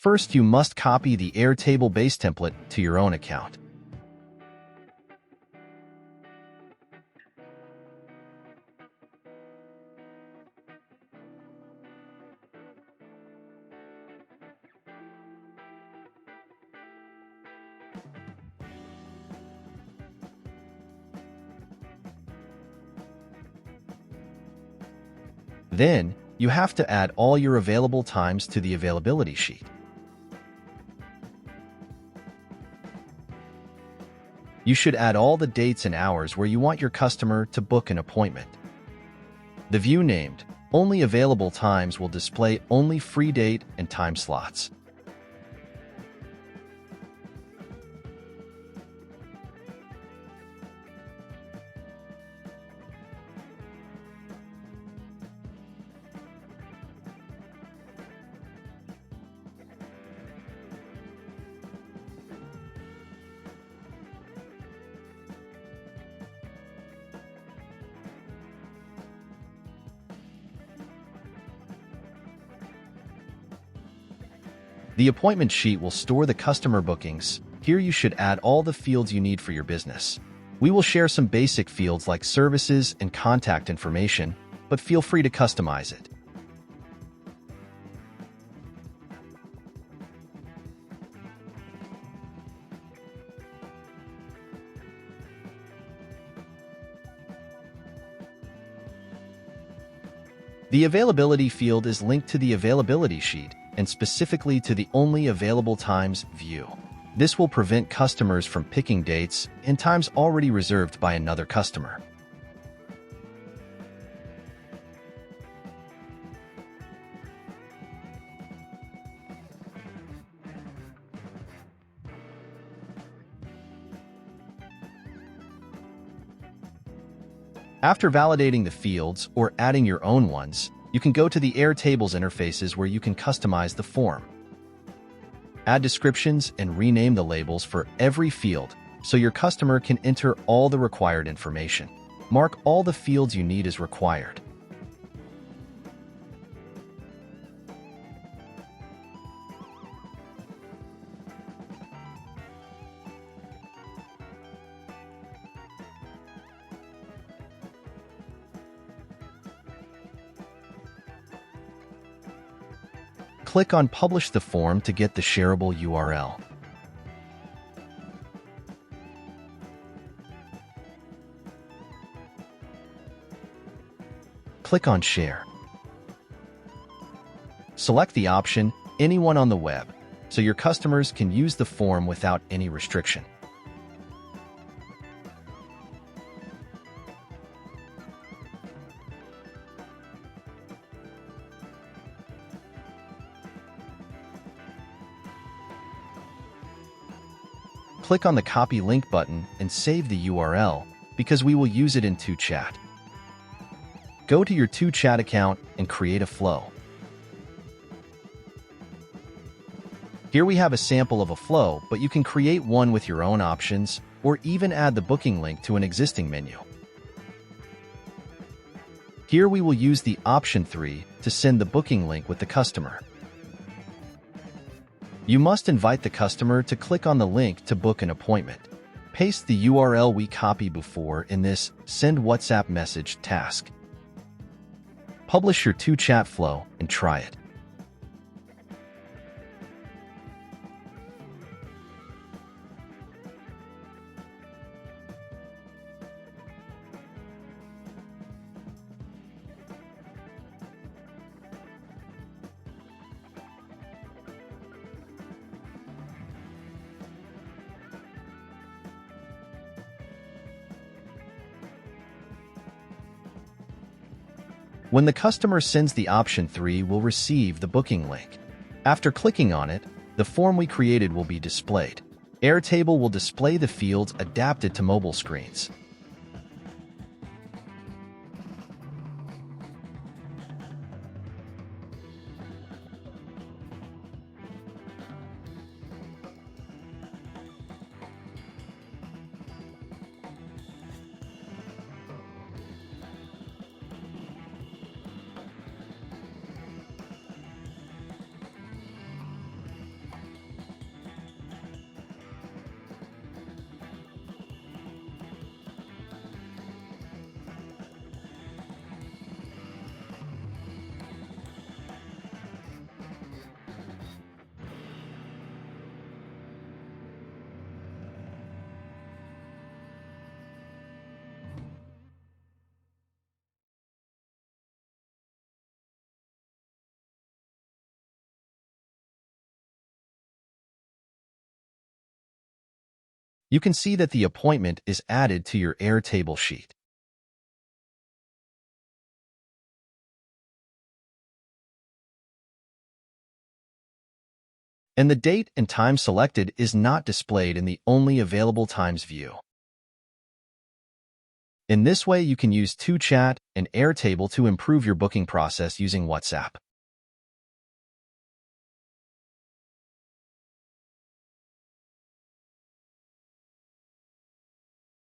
First, you must copy the Airtable base template to your own account. Then, you have to add all your available times to the availability sheet. You should add all the dates and hours where you want your customer to book an appointment. The view named Only Available Times will display only free date and time slots. The appointment sheet will store the customer bookings. Here you should add all the fields you need for your business. We will share some basic fields like services and contact information, but feel free to customize it. The availability field is linked to the availability sheet and specifically to the Only Available Times view. This will prevent customers from picking dates and times already reserved by another customer. After validating the fields or adding your own ones, you can go to the Airtable's interfaces where you can customize the form. Add descriptions and rename the labels for every field so your customer can enter all the required information. Mark all the fields you need as required. Click on Publish the form to get the shareable URL. Click on Share. Select the option Anyone on the web, so your customers can use the form without any restriction. Click on the Copy Link button and save the URL because we will use it in ToChat. Go to your ToChat account and create a flow. Here we have a sample of a flow, but you can create one with your own options or even add the booking link to an existing menu. Here we will use the option 3 to send the booking link with the customer. You must invite the customer to click on the link to book an appointment. Paste the URL we copied before in this Send WhatsApp Message task. Publish your ToChat flow and try it. When the customer sends the option 3, will receive the booking link. After clicking on it, the form we created will be displayed. Airtable will display the fields adapted to mobile screens. You can see that the appointment is added to your Airtable sheet. And the date and time selected is not displayed in the Only Available Times view. In this way, you can use 2Chat and Airtable to improve your booking process using WhatsApp.